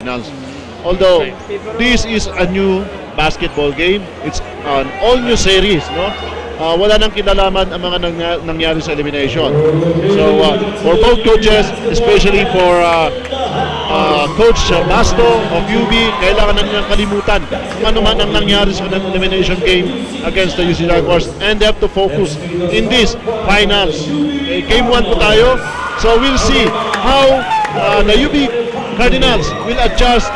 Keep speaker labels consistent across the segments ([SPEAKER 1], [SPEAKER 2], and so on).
[SPEAKER 1] Finals. Although this is a new basketball game, it's an all-new series, no? Wala nang kinalaman ang mga nangyari sa elimination. So for both coaches, especially for Coach Basto of UB, kailangan na nilang kalimutan kung ano man ang nangyari sa elimination game against the UC Jaguars, and they have to focus in this finals. Game 1 po tayo, so we'll see how the UB Cardinals will adjust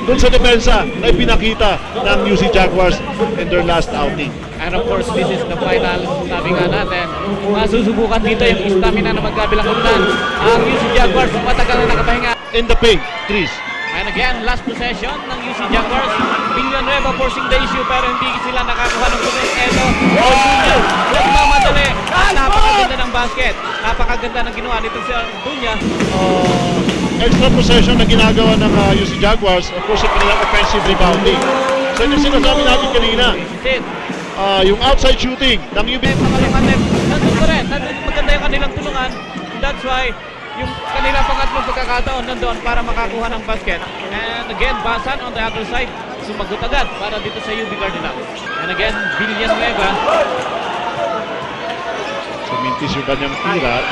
[SPEAKER 1] dun sa depensa na ipinakita ng UC Jaguars in their last outing.
[SPEAKER 2] And of course, this is the final. Sabi nga natin, masusubukan dito yung stamina na magkabilang ulan. Ang UC Jaguars matagal na nakapahinga.
[SPEAKER 1] In the paint, Chris.
[SPEAKER 2] And again, last possession ng UC Jaguars. Villanueva forcing the issue pero hindi sila nakakuha ng pulis. Eto, Orduña, nagmamadali. Napakaganda ng basket. Napakaganda ng ginawa nito si Orduña.
[SPEAKER 1] Extra possession na ginagawa ng UC Jaguars, of course, yung kanilang offensive rebounding. So yung sinasabi natin kanina, yung outside shooting ng UB.
[SPEAKER 2] Nandun pa rin, maganda yung kanilang tulungan. That's why yung kanilang pangatlong pagkakataon nandoon para makakuha ng basket. And again, Basan on the other side, sumagot agad para dito sa UB Cardinals. And again, Villanueva.
[SPEAKER 1] Sumintis yung kanyang tira.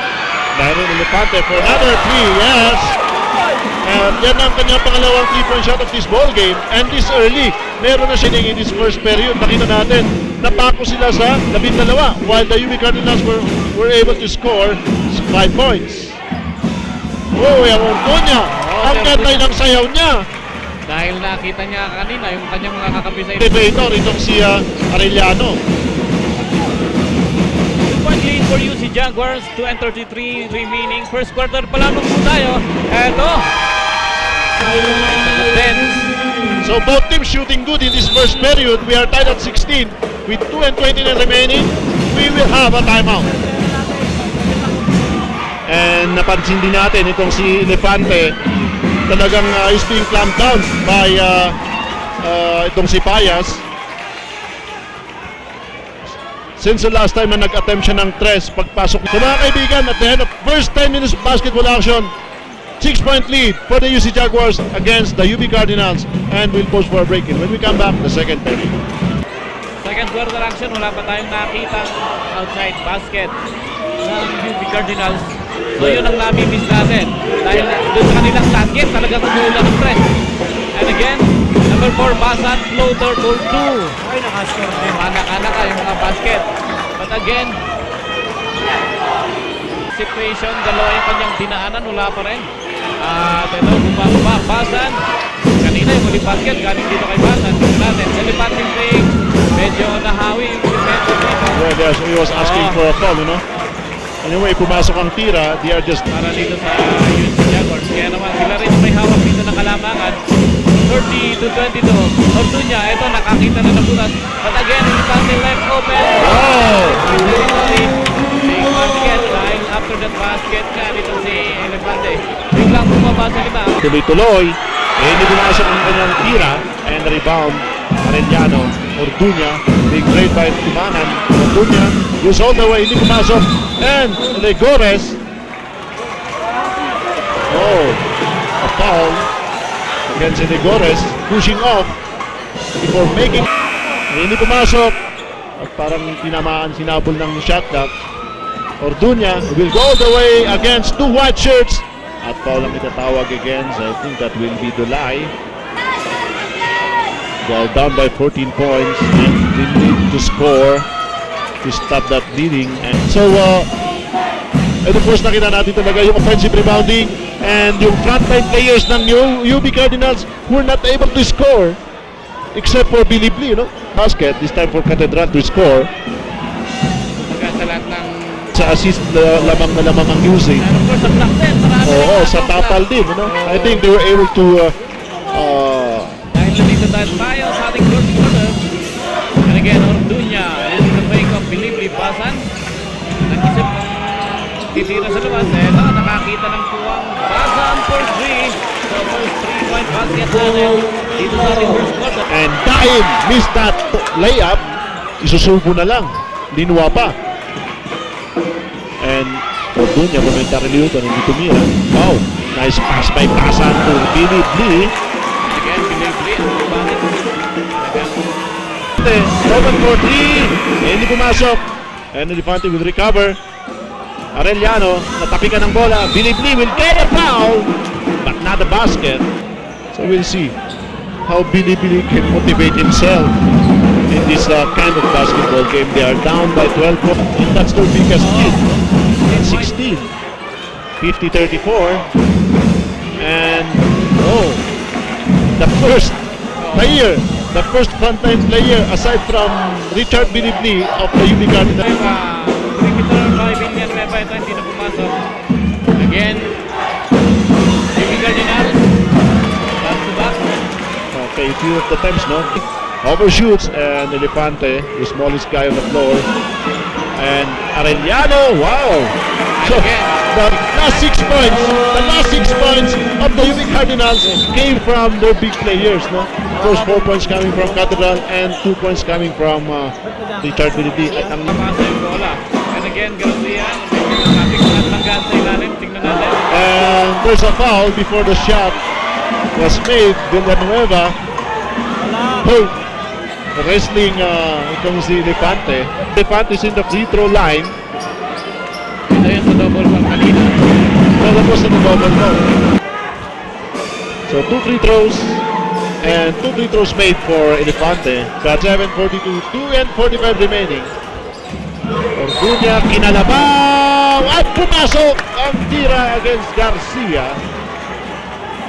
[SPEAKER 1] Dahil Elefante for another 3, yes! And yan ang kanyang pangalawang 3-point shot of this ball game. And this early, meron na siya in this first period. Nakita natin, napako sila sa 12, while the UB Cardinals were able to score 5 points. Oh, yung Orduña! Ang ganda ng sayaw niya!
[SPEAKER 2] Dahil nakita niya kanina yung kanyang mga kakampi sa
[SPEAKER 1] Elevator, itong si Arellano.
[SPEAKER 2] 2-point lead for UC Jaguars, 2:33 remaining. First quarter pa lamang po tayo. Eto!
[SPEAKER 1] So both teams shooting good in this first period. We are tied at 16 with 2:29 remaining. We will have a timeout. And napansin din natin itong si Elefante, talagang is being clamped down by itong si Payas. Since the last time na nag-attempt siya ng tres pagpasok. So mga kaibigan, at the end of first 10 minutes of basketball action, 6-point lead for the UC Jaguars against the UB Cardinals, and we'll pause for a break. And when we come back, the second period.
[SPEAKER 2] Second quarter action, wala pa tayong nakita outside basket ng UB Cardinals. So yun ang nami-miss natin. Dahil doon sa kanilang target, talagang kumuha ng press. And again, number 4, Basan, floater, goal 2.
[SPEAKER 3] Ay, nakascore din.
[SPEAKER 2] Anak-anak yung mga basket. But again, situation, dalawa yung kanyang dinaanan, wala pa rin. Ito, bumaba, Basan. Kanina yung ulit basket, galing dito kay Basan. Natin, Elefanting play, medyo nahawi yung defensive rebound.
[SPEAKER 1] Yeah, yes, he was asking for a foul, you know. Anyway, pumasok ang tira, they are just...
[SPEAKER 2] Para dito sa UC Jaguars. Kaya naman sila rin may hawak dito ng kalamangan. 30-22. Orduña, ito nakakita na ng butas. But again, Elefante left open.
[SPEAKER 1] Wow!
[SPEAKER 2] Big basket dahil after that basket nga dito si Elefante. Biglang bumaba sa lima.
[SPEAKER 1] Tuloy-tuloy, hindi pumasok ang kanyang tira, and the rebound, Arellano, Orduña, being played by Tumanan. Orduña, goes all the way, hindi pumasok, and Legores. Oh, a foul against Legores, pushing off before making. Hindi pumasok, at parang tinamaan, sinabol ng shot clock. Orduña will go all the way against two white shirts. At foul ang itatawag against, I think that will be Dulay. They are down by 14 points and they need to score to stop that bleeding. And so, of course, nakita natin talaga yung offensive rebounding and yung frontline players ng UB Cardinals who were not able to score except for Billy Blee, you know, basket, this time for Cathedral to score.
[SPEAKER 2] Sa lahat ng
[SPEAKER 1] Sa assist, lamang na lamang ang using.
[SPEAKER 2] and of course sa block din.
[SPEAKER 1] Oo, sa tapal din, you know. I think they were able to
[SPEAKER 2] Dahil nandito tayo sa ating first quarter. And again, Orduña and the break of Bilibli Basan. Nag-isip ng titira sa labas. Ito, nakakita ng puwang Basan for 3. So first 3-point basket natin dito sa ating first quarter.
[SPEAKER 1] and Daim missed that layup. Isusubo na lang. Linwa pa. And Orduña momentarily ito, hindi tumira. Wow. Nice pass by Pasan to Billy Lee.
[SPEAKER 2] Again, Bilibli. Bakit? Talagang
[SPEAKER 1] Open for 3. Hindi pumasok. And Elefante will recover. Arellano, natapikan ng bola. Billy Lee will get a foul, but not a basket. So we'll see how Billy can motivate himself in this kind of basketball game. They are down by 12 points, and that's their biggest lead. 16. 50-34. And, the first player, the first frontline player aside from Richard Billy of the UB Cardinals.
[SPEAKER 2] Perimeter by Villian Beba. Ito hindi na pumasok. Again, UB Cardinals. Back to back.
[SPEAKER 1] Okay, few of the times, no? Overshoots, and Elefante, the smallest guy on the floor. And Arellano, wow! So, the last 6 points of the UB Cardinals came from their big players, no? First 4 points coming from Cathedral and 2 points coming from Richard Billy. Ang
[SPEAKER 2] Pasa yung bola. And again, Garcia. Kapit at langgan sa ilalim. Tingnan natin.
[SPEAKER 1] And there's a foul before the shot was made. Villanueva. Oh, wrestling itong si Elefante. Elefante is in the free throw line.
[SPEAKER 2] Ito yan sa double ball kanina.
[SPEAKER 1] So that was in the double ball. So 2 free throws. And 2 free throws made for Elefante. Got 7:42, 2 and 45 remaining. Orduña, kinalabaw at pumasok ang tira against Garcia.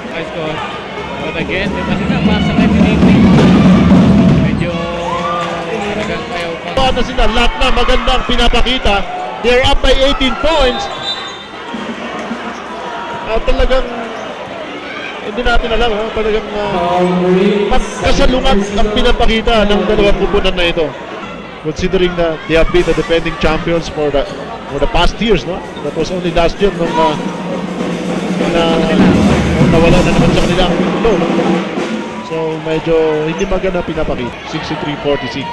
[SPEAKER 2] High score. But again, yung kanina, pasa kay Bilibli. Medyo talagang ayaw pa.
[SPEAKER 1] Paano na sila? Lahat na magandang pinapakita. They're up by 18 points. Talagang hindi natin alam, ha? Talagang kasalungat ang pinapakita ng dalawang pupunan na ito. Considering that they have been the defending champions for the past years, no? That was only last year nung nawala na naman sa kanila ang mundo, no? So medyo hindi maganda pinapakita. 63-46.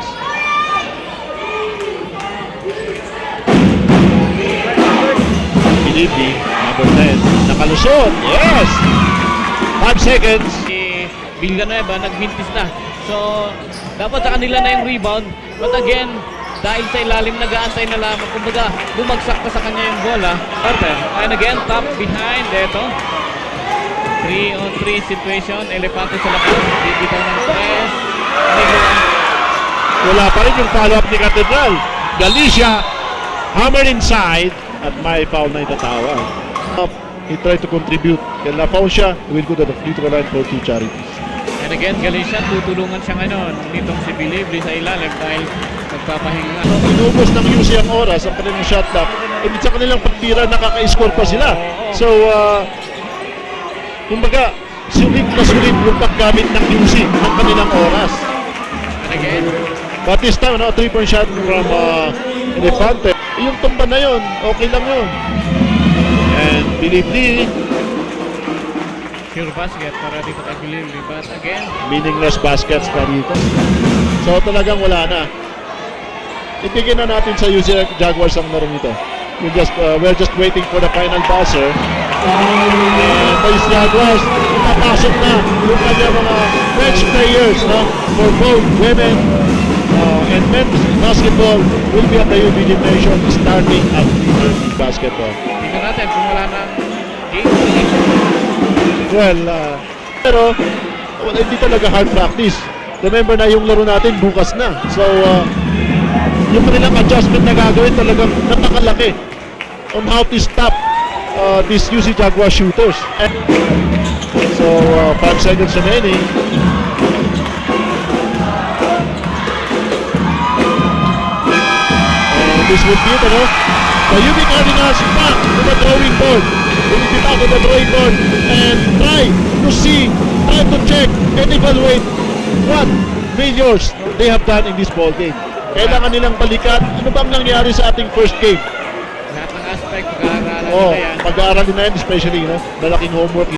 [SPEAKER 1] Bilibli, number 10, nakalusot. Yes! 5 seconds.
[SPEAKER 2] Si Villanueva nagmintis na. So, dapat sa kanila na yung rebound. But again, dahil sa ilalim nag-aantay na lamang. Kumbaga, bumagsak pa sa kanya yung bola. And again, top behind. Ito. 3-on-3 situation. Elefante sa labas. Bibitaw ng press.
[SPEAKER 1] Wala pa rin yung follow-up ni Cathedral. Galicia, hammered inside. At may foul na itatawag. He tried to contribute. Kaya na-foul siya, he will go to the free throw line for 2 charities.
[SPEAKER 2] And again, Galicia, tutulungan siya ngayon nitong si Bilibli sa ilalim dahil nagpapahinga.
[SPEAKER 1] Inubos ng UC ang oras ang kanilang shot clock. Ibig sa kanilang pagtira, nakaka-score pa sila. So, kumbaga, sulit na sulit yung paggamit ng UC ng kanilang oras.
[SPEAKER 2] And again,
[SPEAKER 1] But this time, 3-point shot from Elefante. Yung tumba na yun, okay lang yun. And Bilibli,
[SPEAKER 2] pure basket para dito kay Bilibli. But again,
[SPEAKER 1] meaningless baskets na dito. So talagang wala na. Ibigyan na natin sa UC Jaguars ang larong ito. We're just waiting for the final buzzer. And the Jaguars, papasok na yung kanya mga bench players, no? For both women and men's basketball will be at the UB Gymnasium starting at 3:30 basketball.
[SPEAKER 2] tingnan natin kung wala ng game.
[SPEAKER 1] Well, pero wala, hindi talaga hard practice. Remember na yung laro natin bukas na. So, yung kanilang adjustment na gagawin talagang napakalaki on how to stop these UC Jaguar shooters. So, 5 seconds remaining. And this would be it, ano? The UB Cardinals back to the drawing board. They will be back to the drawing board and try to see, try to check and evaluate what failures they have done in this ball game. Kailangan nilang balikan ano bang nangyari sa ating first game.
[SPEAKER 2] Lahat ng aspect, pag-aaralan
[SPEAKER 1] Oh,
[SPEAKER 2] nila yan.
[SPEAKER 1] pag-aaralin na yan, especially, no? Malaking homework